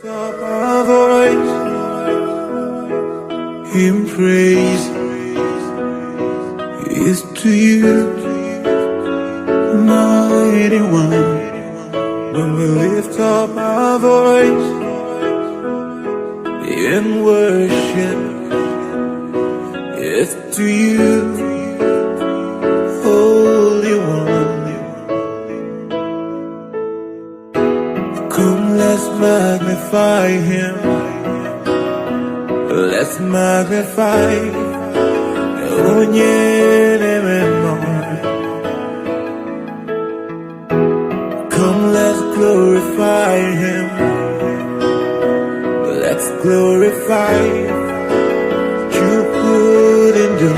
up our voice in praise is to you, mighty one. When we lift up our voice in worship, it's to you, Holy One. Come, let's magnify Him. Let's magnify Come, let's glorify Him. Let's glorify you put and do.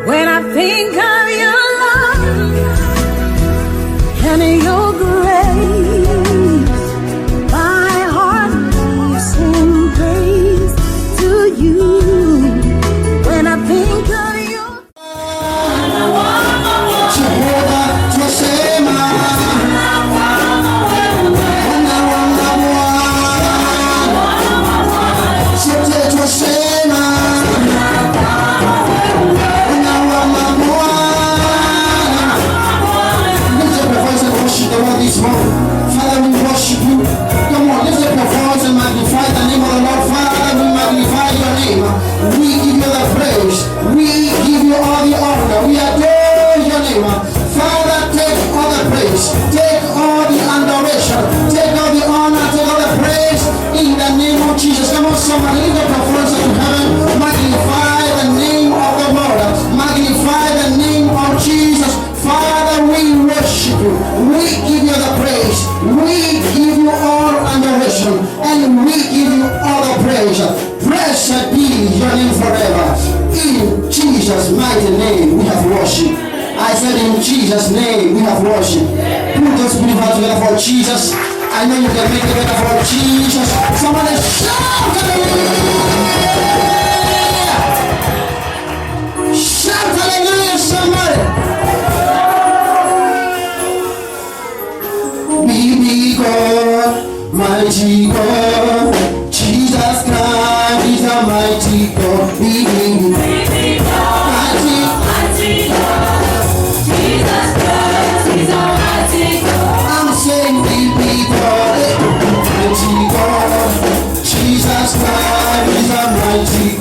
When I think of your love and your grace, my heart leaps in praise to you. When I think of your Father, we worship you. Come on, lift up your voice and magnify the name of the Lord. Father, we magnify your name. We give you the praise. We give you all the honor. We adore your name. Father, take all the praise. Take all the adoration. Take all the honor. Take all the praise in the name of Jesus. Come on, somebody, lift up your voice to heaven. Magnify the name of the Lord. Magnify the name of Jesus. Father, we worship you. We give you the praise. We give you all adoration. And we give you all the praise. Blessed be your name forever. In Jesus' mighty name we have worship. I said in Jesus' name we have worship. Put those believers together for Jesus. I know you can make it better for Jesus. Somebody shout hallelujah! Shout hallelujah, somebody! God, mighty God, Jesus Christ is a mighty God. Mighty God, Jesus Christ is a mighty God. I'm saying baby God, mighty God, Jesus Christ is a mighty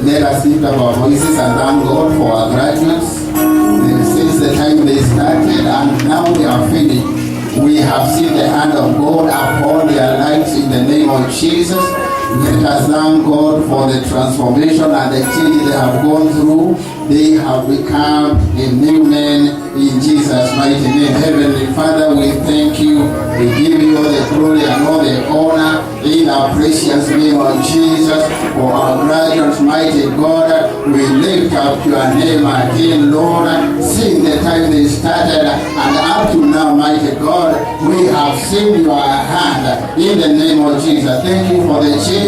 Let us lift up our voices and thank God for our graduates. Since the time they started and now they are finished, we have seen the hand of God upon their lives in the name of Jesus. Let us thank God for the transformation and the change they have gone through. They have become a new man in Jesus' mighty name. Heavenly Father, we thank you. We give you all the glory and all the honor in our precious name of Jesus. For our graduates, mighty God, we lift up your name again, Lord. Since the time they started and up to now, mighty God, we have seen your hand in the name of Jesus. Thank you for the change.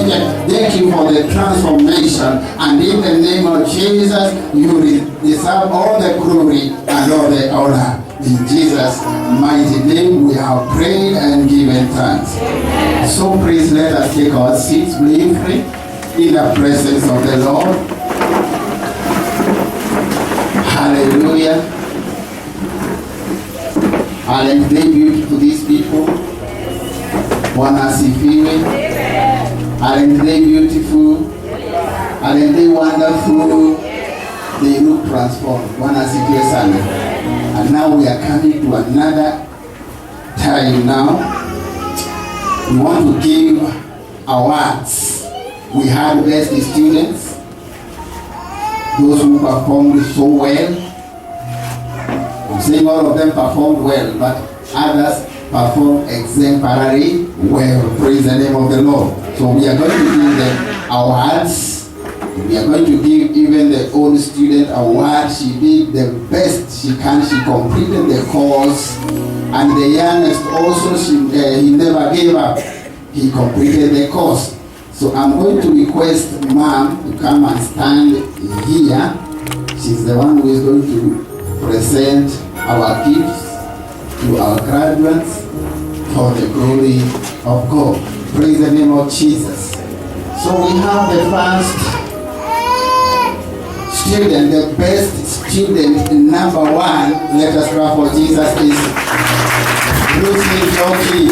Thank you for the transformation. And in the name of Jesus, you deserve all the glory and all the honor. In Jesus' mighty name, we have prayed and given thanks. So please let us take our seats briefly in the presence of the Lord. Hallelujah. Hallelujah. Beauty to these people. Bwana asifiwe. Aren't they beautiful? Aren't they wonderful? They look transformed. Bwana asifiwe sana. And now we are coming to another time now. We want to give awards. We had best students, those who performed so well. I'm saying all of them performed well, but others performed exemplary well. Praise the name of the Lord. So we are going to give them awards. We are going to give even the old student award. She did the best she can. She completed the course. And the youngest also, he never gave up. He completed the course. So I'm going to request Mom to come and stand here. She's the one who is going to present our gifts to our graduates for the glory of God. Praise the name of Jesus. So we have the first student, the best student, number one. Let us clap for Jesus. Is Lucy Jockey.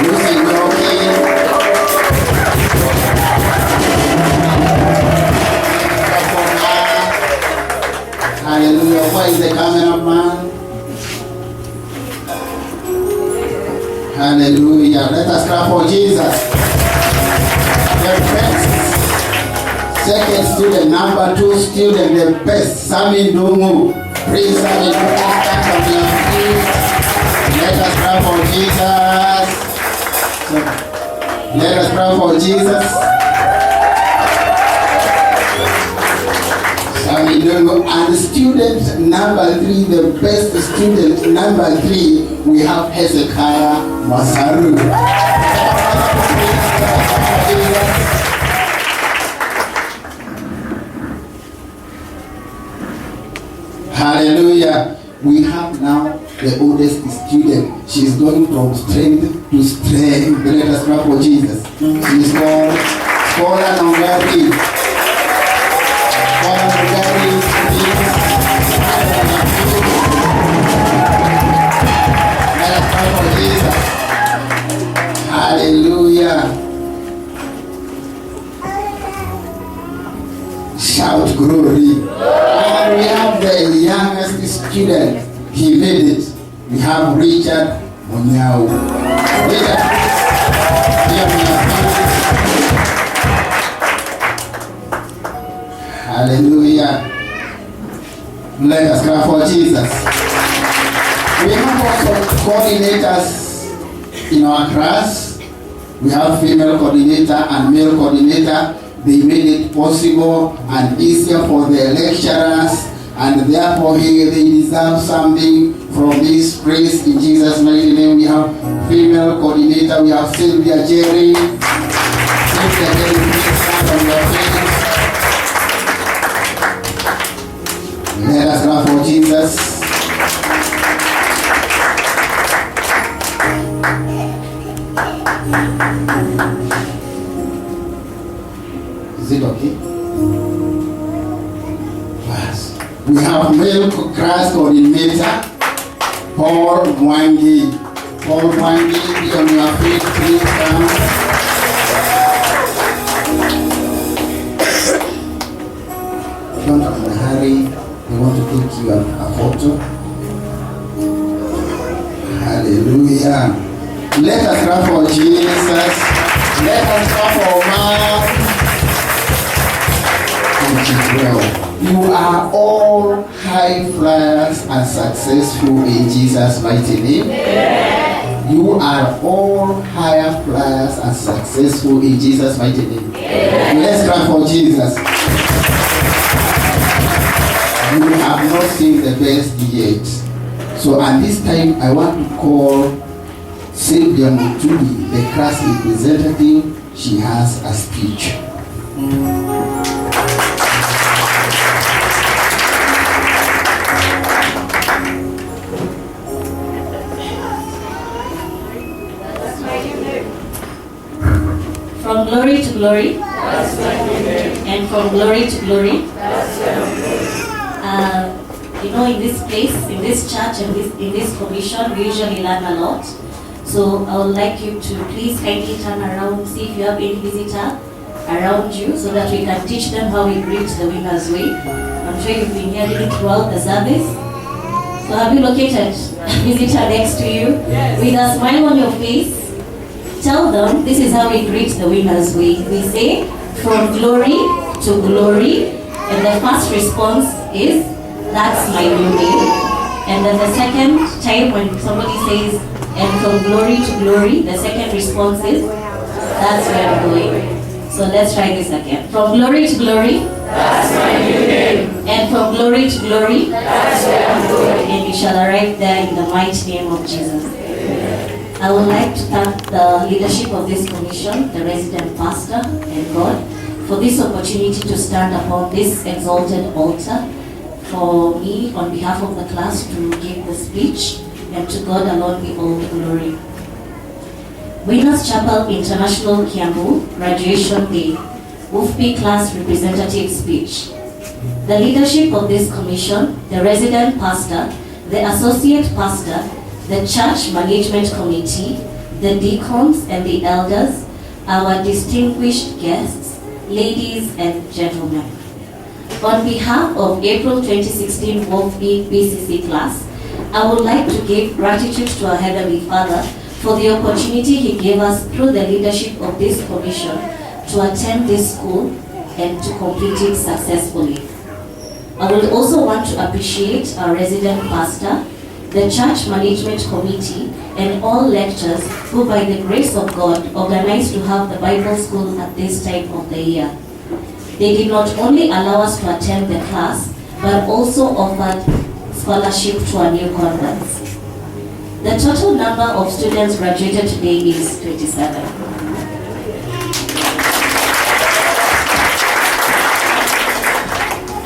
Lucy Jockey. Hallelujah. Where is the cameraman? Hallelujah. Let us clap for Jesus. The best. Second student, number two student, the best, Sami Dungu. Praise Sami Dungu. Stand on your feet. Let us clap for Jesus. Let us clap for Jesus. Sami Dungu. And student number three, the best student number three, we have Hezekiah Masaru. Hallelujah. We have now the oldest student. She's going from strength to strength. Let us clap for Jesus. She's called Scholar Nongari. Scholar Nongari. Let us clap for Jesus. Hallelujah. Shout glory. And we have the youngest student. He made it. We have Richard Munyao. Richard. Hallelujah. Let us clap for Jesus. We have also coordinators in our class. We have female coordinator and male coordinator. They made it possible and easier for the lecturers, and therefore they deserve something from this praise in Jesus' mighty name. We have female coordinator. We have Sylvia Jerry. Sylvia Jerry, please stand on your feet. Let us clap for Jesus. Is it okay? Yes. We have male class coordinator, Paul Mwangi. Paul Mwangi, be on your feet, please come. don't in a hurry. We want to take you a photo. Hallelujah. Let us clap for Jesus. Let us clap for man. Well, you are all high flyers and successful in Jesus' mighty name. Yeah. You are all higher flyers and successful in Jesus' mighty name. Yeah. Let's clap for Jesus. You have not seen the best yet. So at this time, I want to call Sylvia Mutuli, the class representative. She has a speech. From glory to glory, and from glory to glory. In this place, in this church, and in this commission, we usually learn a lot. So I would like you to please kindly turn around, see if you have any visitor around you, so that we can teach them how we greet the winner's way. I'm sure you've been hearing it throughout the service. So have you located a visitor next to you? Yes. With a smile on your face, tell them this is how we greet the winner's way. We say, from glory to glory, and the first response is, that's my new name. And then the second time when somebody says, and from glory to glory, the second response is, that's where I'm going. So let's try this again. From glory to glory, that's my new name. And from glory to glory, that's where I'm going. And you shall arrive there in the mighty name of Jesus. I would like to thank the leadership of this commission, the resident pastor, and God, for this opportunity to stand upon this exalted altar, for me, on behalf of the class, to give the speech, and to God alone be all the glory. Winners Chapel International Kiambu Graduation Day, WUFP class representative speech. The leadership of this commission, the resident pastor, the associate pastor, the church management committee, the deacons and the elders, our distinguished guests, ladies and gentlemen. On behalf of April 2016 WUFP BCC class, I would like to give gratitude to our Heavenly Father for the opportunity He gave us through the leadership of this commission to attend this school and to complete it successfully. I would also want to appreciate our resident pastor, the church management committee, and all lecturers who by the grace of God organized to have the Bible school at this time of the year. They did not only allow us to attend the class, but also offered scholarship to our new converts. The total number of students graduated today is 27.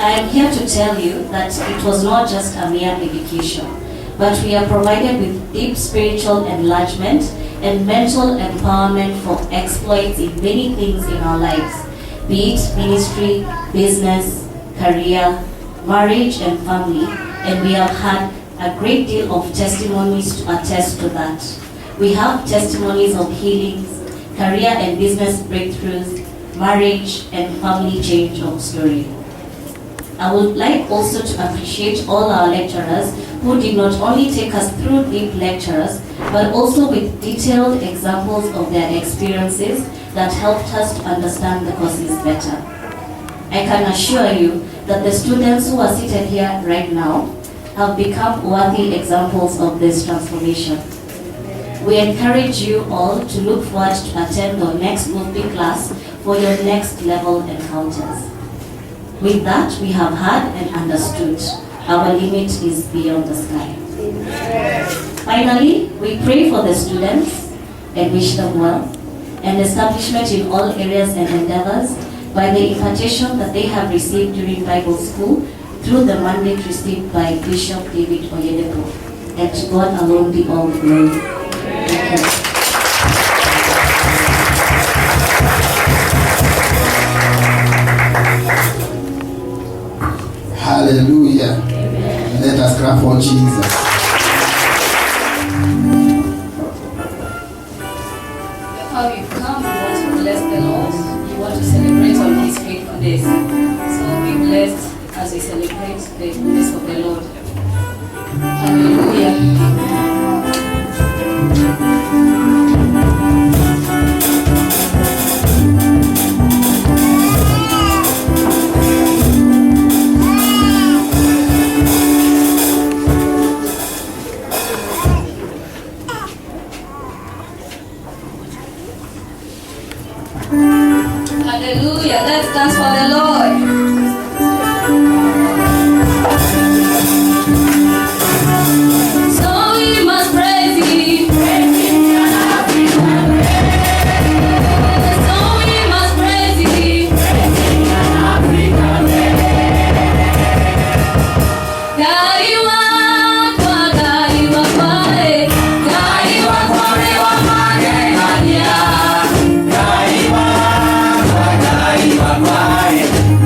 I am here to tell you that it was not just a mere education, but we are provided with deep spiritual enlargement and mental empowerment for exploits in many things in our lives, be it ministry, business, career, marriage, and family, and we have had a great deal of testimonies to attest to that. We have testimonies of healings, career and business breakthroughs, marriage, and family change of story. I would like also to appreciate all our lecturers who did not only take us through deep lectures, but also with detailed examples of their experiences that helped us to understand the courses better. I can assure you that the students who are seated here right now have become worthy examples of this transformation. We encourage you all to look forward to attend the next WUFP class for your next level encounters. With that, we have heard and understood. Our limit is beyond the sky. Finally, we pray for the students and wish them well, and establishment in all areas and endeavors by the impartation that they have received during Bible school through the mandate received by Bishop David Oyedepo. And to God alone be all the glory. Thank you. Hallelujah. Amen. Let us clap for Jesus. Before you come, you want to bless the Lord. You want to celebrate on His faithfulness. So be blessed Hallelujah. Let's dance for the Lord. So we must praise Him. So we must praise Him. Gai wakwa, Gai wakwa, Gai wakwa, Gai wakwa,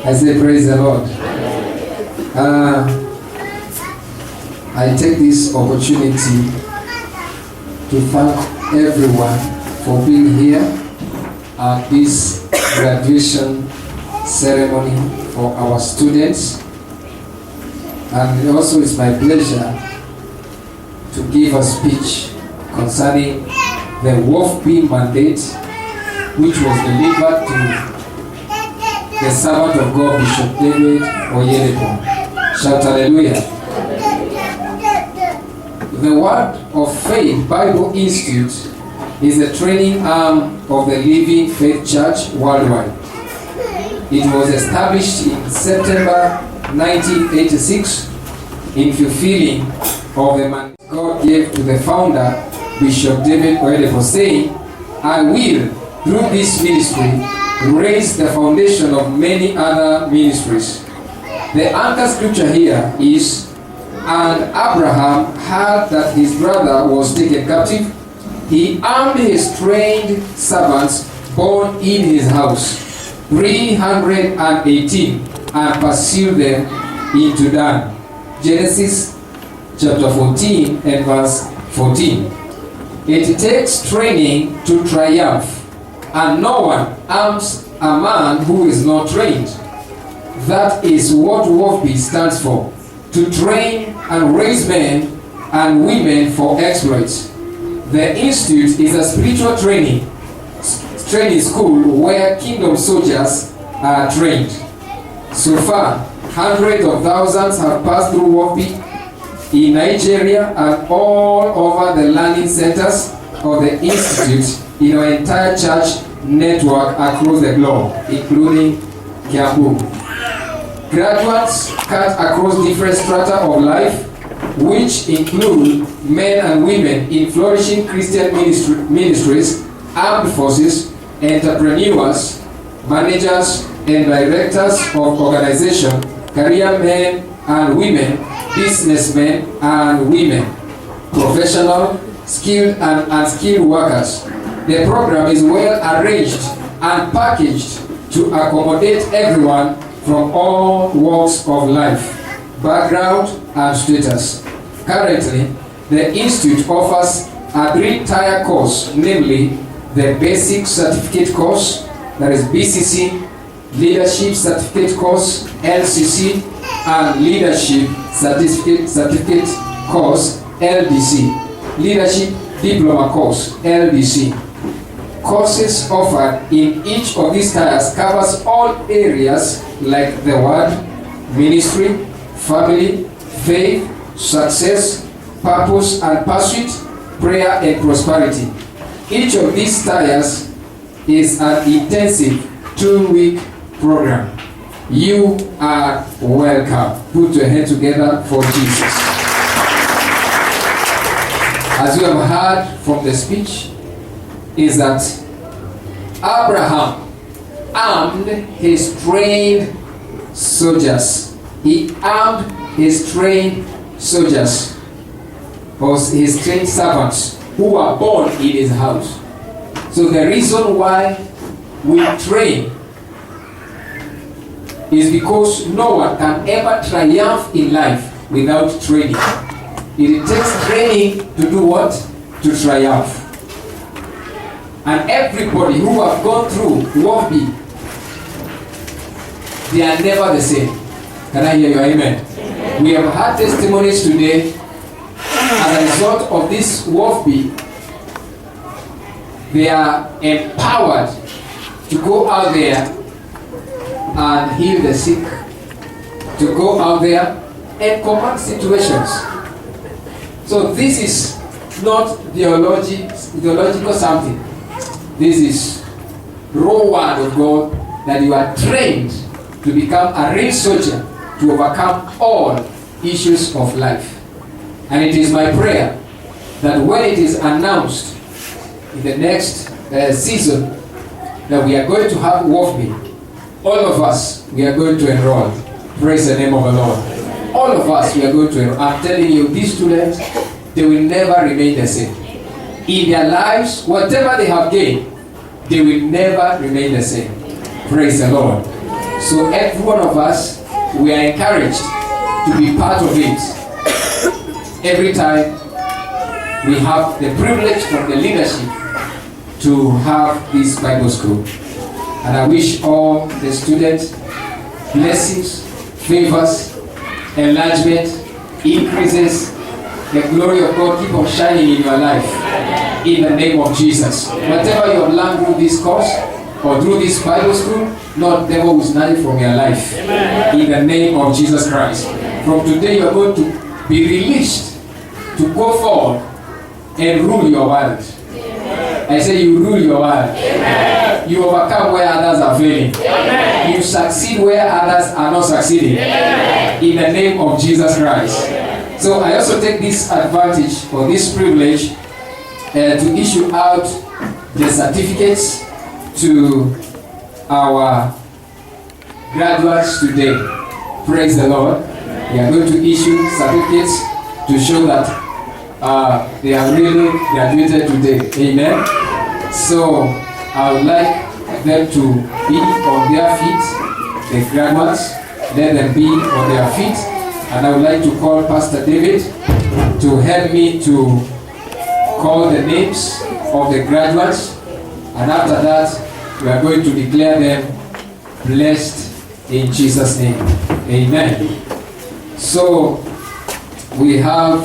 I say praise the Lord. I take this opportunity to thank everyone for being here at this graduation ceremony for our students. And also it's my pleasure to give a speech concerning the WOFB mandate, which was delivered to the servant of God, Bishop David Oyedepo. Shout hallelujah. The Word of Faith Bible Institute is a training arm of the Living Faith Church worldwide. It was established in September 1986 in fulfilling of the mandate God gave to the founder, Bishop David Oyedepo, saying, I will, through this ministry, raise the foundation of many other ministries. The anchor scripture here is, and Abraham heard that his brother was taken captive. He armed his trained servants born in his house, 318, and pursued them into Dan. Genesis chapter 14 and verse 14. It takes training to triumph, and no one arms a man who is not trained. That is what WOFB stands for, to train and raise men and women for exploits. The Institute is a spiritual training school where kingdom soldiers are trained. So far, hundreds of thousands have passed through WOFB in Nigeria and all over the learning centers of the Institute in our entire church network across the globe, including Kiambu. Graduates cut across different strata of life, which include men and women in flourishing Christian ministries, armed forces, entrepreneurs, managers and directors of organizations, career men and women, businessmen and women, professional, skilled and unskilled workers. The program is well arranged and packaged to accommodate everyone from all walks of life, background and status. Currently, the Institute offers a 3-tier course, namely the Basic Certificate course, that is BCC, Leadership Certificate course, LCC, and Leadership Certificate course, LDC, Leadership Diploma course, LDC. Courses offered in each of these tiers covers all areas like the word, ministry, family, faith, success, purpose and pursuit, prayer and prosperity. Each of these tiers is an intensive 2-week program. You are welcome. Put your hands together for Jesus. As you have heard from the speech, is that Abraham armed his trained soldiers. He armed his trained soldiers, or his trained servants, who were born in his house. So the reason why we train is because no one can ever triumph in life without training. It takes training to do what? To triumph. And everybody who have gone through WOFB, they are never the same. Can I hear your amen? We have had testimonies today as a result of this WOFB. They are empowered to go out there and heal the sick, to go out there and command situations. So this is not theological something. This is raw word of God, that you are trained to become a real soldier to overcome all issues of life. And it is my prayer that when it is announced in the next season that we are going to have WOFB, all of us, we are going to enroll. Praise the name of the Lord. All of us, we are going to enroll. I'm telling you, these students, they will never remain the same. In their lives, whatever they have gained, they will never remain the same. Praise the Lord. So every one of us, we are encouraged to be part of it. Every time we have the privilege from the leadership to have this Bible school. And I wish all the students blessings, favors, enlargement, increases. The glory of God keep on shining in your life. In the name of Jesus. Whatever you have learned through this course or through this Bible school, Lord, devil will snatch it from your life. Amen. In the name of Jesus Christ. From today you are going to be released to go forward and rule your world. Amen. I say you rule your world. Amen. You overcome where others are failing. Amen. You succeed where others are not succeeding. Amen. In the name of Jesus Christ. Amen. So I also take this advantage or this privilege to issue out the certificates to our graduates today. Praise the Lord. We are going to issue certificates to show that they are really graduated today. Amen. So I would like them to be on their feet, the graduates, let them be on their feet. And I would like to call Pastor David to help me to call the names of the graduates, and after that we are going to declare them blessed in Jesus' name. Amen. So we are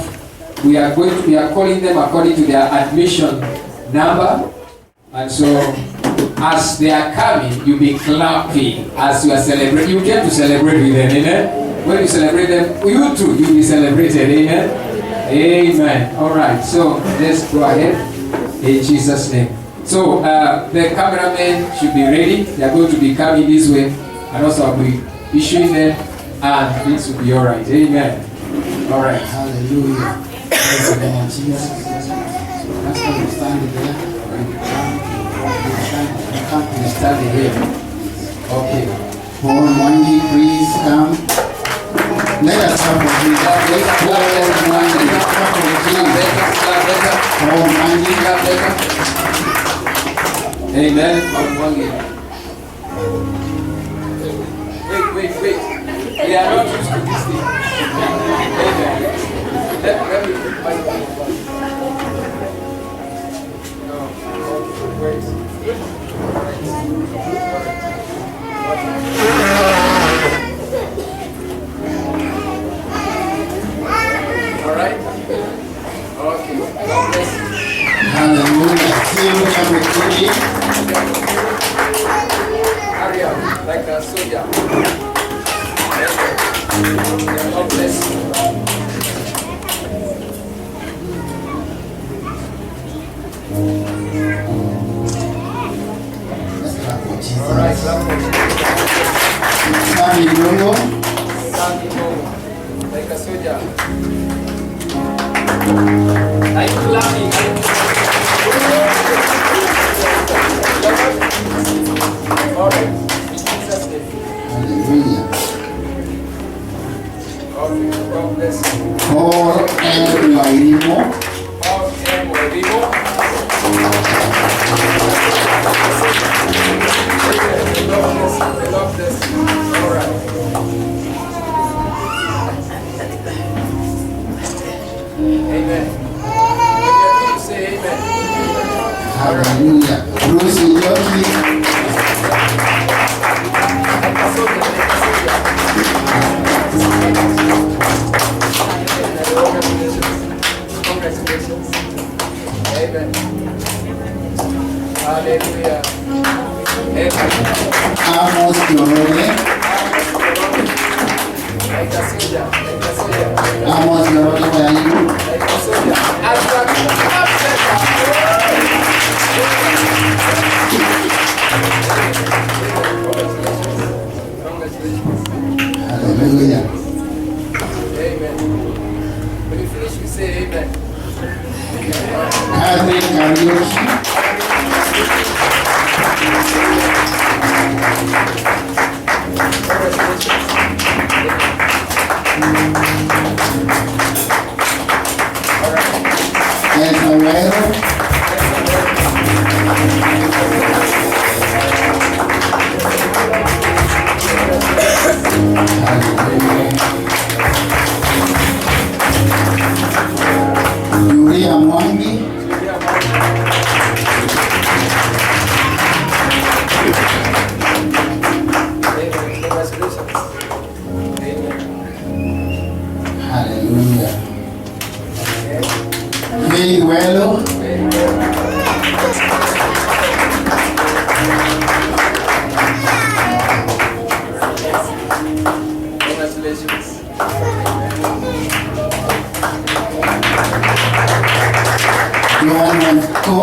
calling them according to their admission number, and so as they are coming, you'll be clapping as you are celebrating. You came to celebrate with them, amen. When you celebrate them, you too, you'll be celebrated, amen. Amen. All right, so let's go ahead in Jesus' name. So the cameramen should be ready. They are going to be coming this way, and also I'll be issuing them, and things will be all right. Amen. All right. Hallelujah. Praise the name of Jesus. So that's why we stand there. You can't stand here. Okay. Paul Wandy, please come. Let us come for Jesus. Amen. Wait. They are not used to this thing. Amen. Let me put my all right? Okay. God bless you. Hallelujah. See you everybody. Hurry up, like a soldier. God bless you. Let's clap for Jesus. All right, clap for Jesus. Stand in row. Stand in, like a soldier. Like clapping. All right. Jesus' name. Hallelujah. Okay, God bless you. Paul M. Wairimo. Paul M. Wairimo. God bless you. All right. Amen. You say amen. Hallelujah. Bruce Yoki. Congratulations. Amen. Hallelujah. Amen. Amos Yorone. Amos Yorone Wairimo. Hallelujah. Amen. When you finish, you say amen. Carmen Karaoke. And Herrero. Faith Welo. Congratulations. Joan Wanko.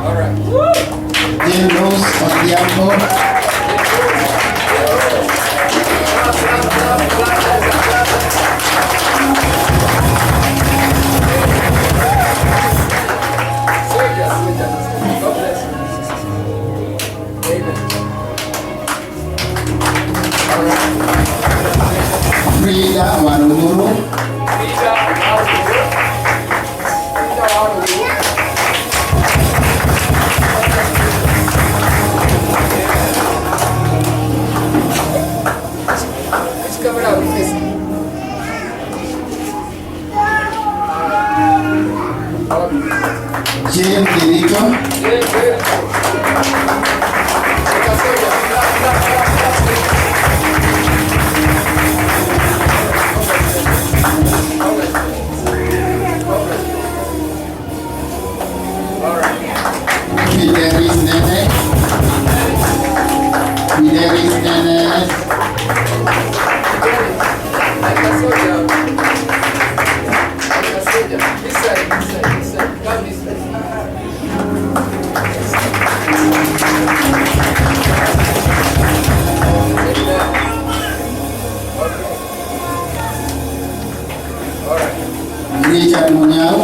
All right. Jane Rose Odhiambo. God bless you. Amen. All right. Frida Wanumuru. Frida, how do you do? Frida, how do you do? Which camera are we facing? Jane Kirito. Fidelis Nene. Fidelis Nene. Richard Munyao.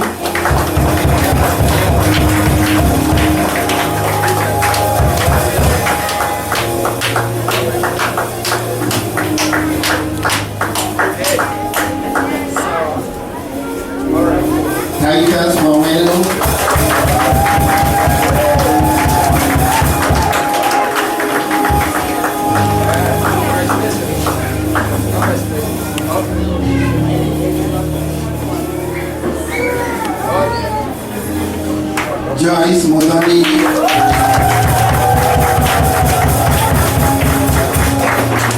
Titus Momelo. Joyce Modoni.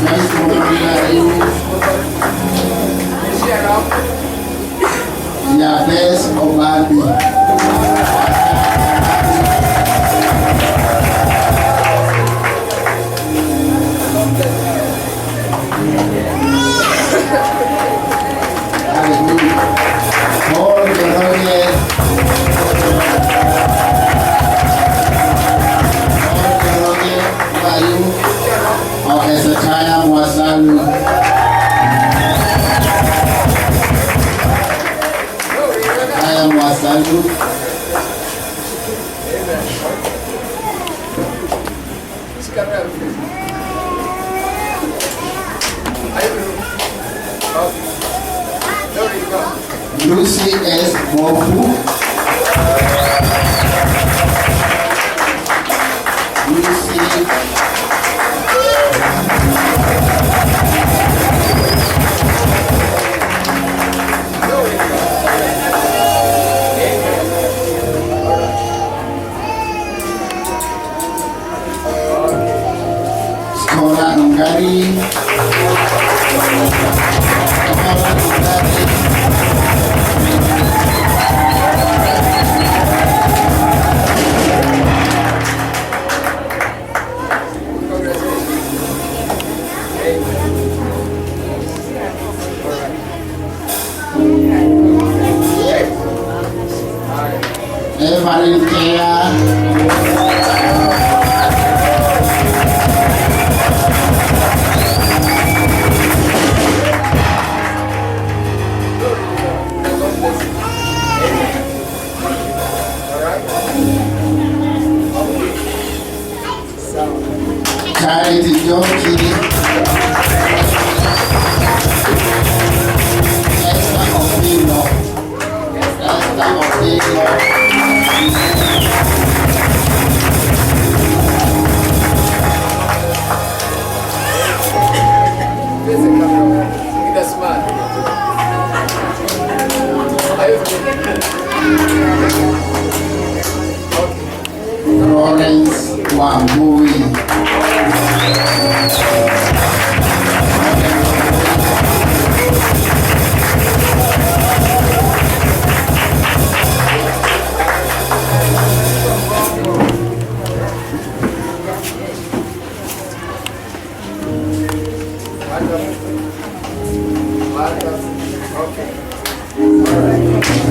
Joyce Modoni. Yabes Obabi. Hallelujah. Paul Rodriguez. Hezekiah Mwasalu. Hezekiah Mwasalu. Lucy S. Mofu. Lucy. Skola Nungari. Evelyn Kea. Charity Joki. Esther Opino. Esther Opino. Florence Wambui.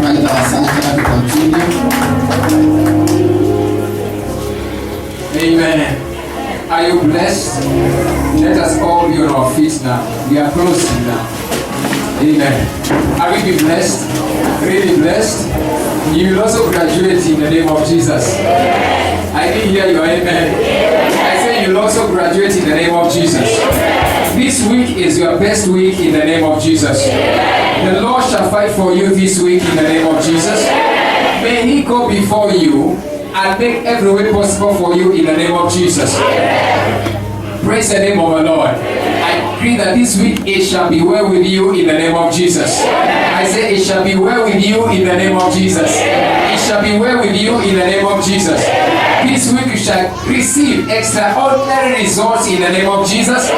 Right, asante to continue. Amen. Are you blessed? Let us all be on our feet now. We are closing now. Amen. Are we blessed? Really blessed? You will also graduate in the name of Jesus. I didn't hear you. Amen. I say you will also graduate in the name of Jesus. This week is your best week in the name of Jesus. The Lord shall fight for you this week in the name of Jesus. May He go before you and make every way possible for you in the name of Jesus. Praise the name of the Lord. I pray that this week it shall be well with you in the name of Jesus. I say it shall be well with you in the name of Jesus. It shall be well with you in the name of Jesus. This week you shall receive extraordinary results in the name of Jesus.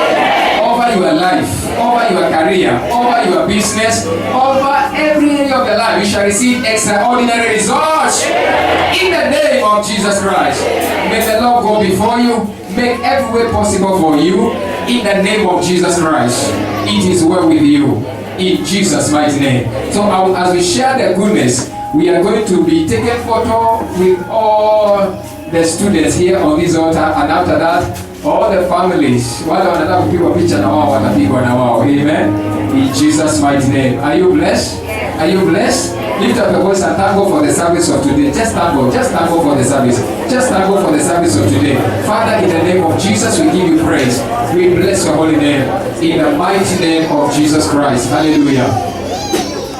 Over your life, over your career, over your business, over every area of your life, you shall receive extraordinary results in the name of Jesus Christ. May the Lord go before you, make every way possible for you in the name of Jesus Christ. It is well with you in Jesus' mighty name. So as we share the goodness, we are going to be taking photo with all the students here on this altar, and after that all the families wale wanataka kupigwa picha na wao watapigwa na wao. Amen. In Jesus mighty name. Are you blessed? Are you blessed? Lift up your voice and thank God for the service of today. Just thank God. Just thank God for the service. Just thank God for the service of today. Father, in the name of Jesus, we give you praise. We bless your holy name. In the mighty name of Jesus Christ. Hallelujah.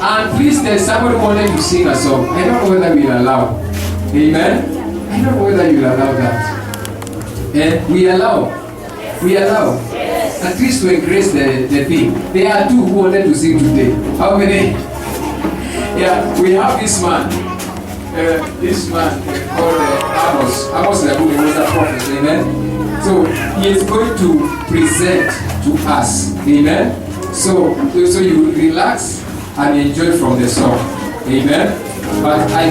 And please, there's somebody who wanted to sing a song. I don't know whether we'll allow. Amen. I don't know whether you'll allow that. And we allow. At least to increase the thing. There are two who wanted to sing today. How many? Yeah, we have this man. This man called Amos. Amos is a prophet. Amen. So he is going to present to us. Amen. So you relax and enjoy from the song. Amen. But I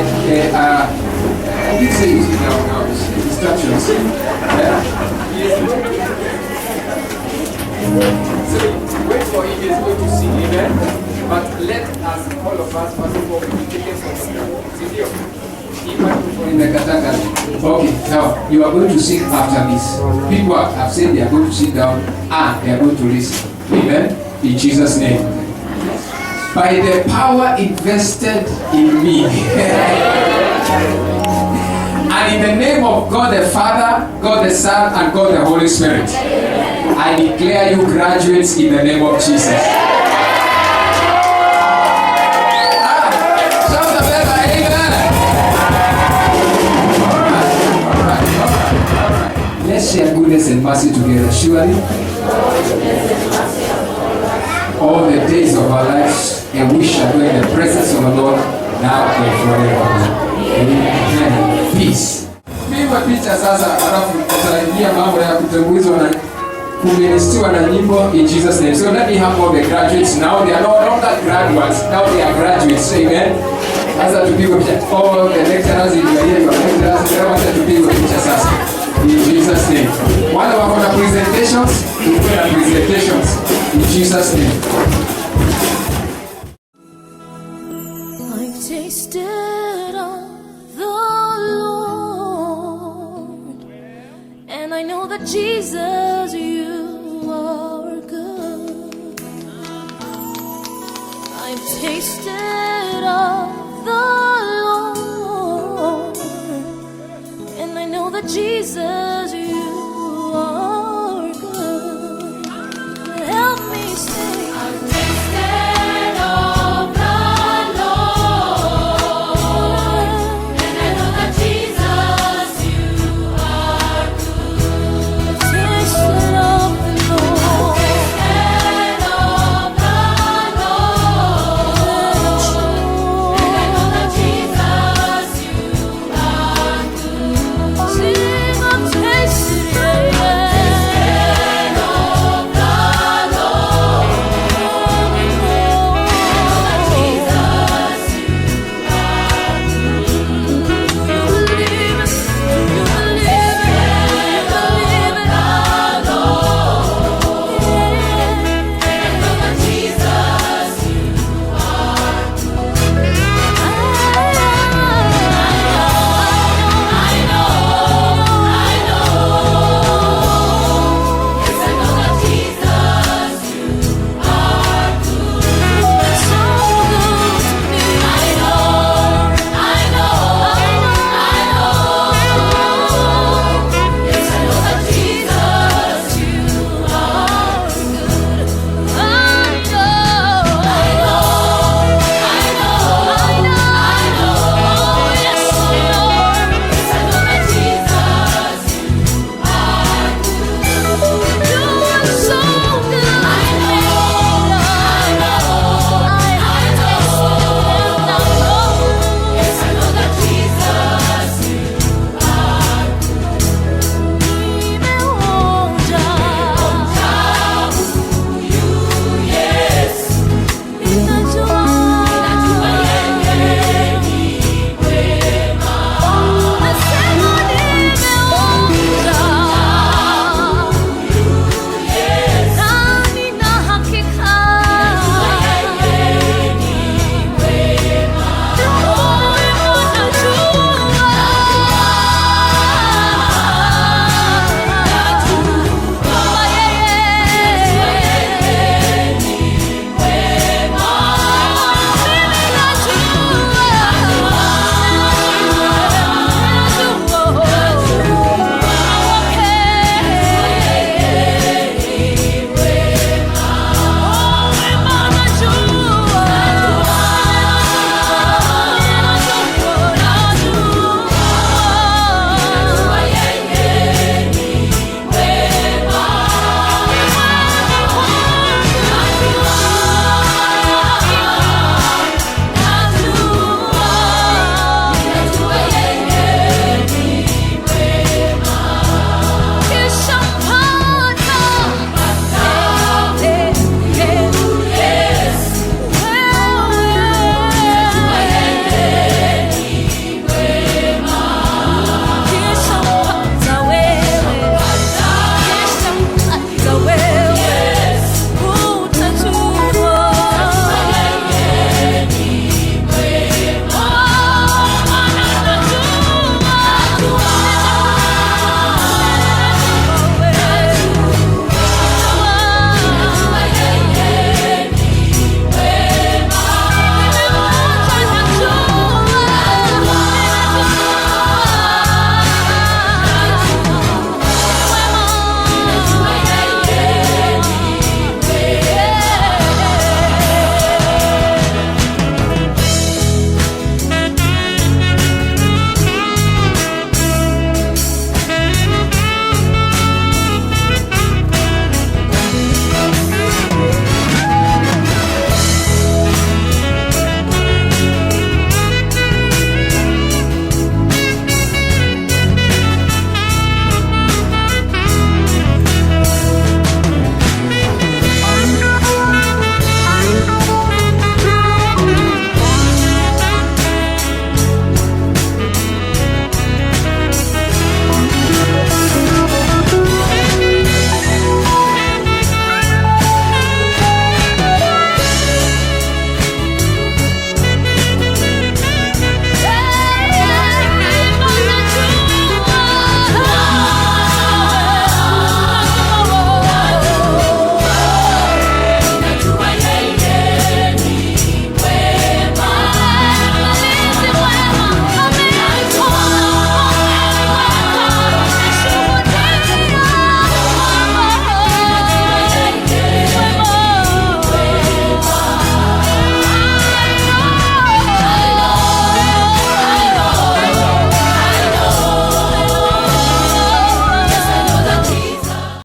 did say you sit down now. Instructions. So wait for him, he's going to sing, amen. But let us, all of us, first of all, be taken from okay, now you are going to sing after this. People have said they are going to sit down and they are going to listen. Amen. In Jesus' name. By the power invested in me. And in the name of God the Father, God the Son, and God the Holy Spirit, I declare you graduates in the name of Jesus. Shout a better amen. All right. Let's share goodness and mercy together. Surely, all the days of our lives, and we shall go in the presence of the Lord now and forever. Amen. Peace. Pigwa picha sasa, alafu tutaingia mambo ya kutangulizwa na kuministiwa na nyimbo in Jesus name. So let me have all the graduates now. They are not that graduates, now they are graduates. Amen. Sasa tupigwe picha. All the lecturers in your ear, your lecturers, wacha tupigwe picha sasa. In Jesus name. Wale wako na presentations, tukuwe na presentations. In Jesus name. I've tasted of the Lord, and I know that Jesus, you are good. I've tasted of the Lord, and I know that Jesus,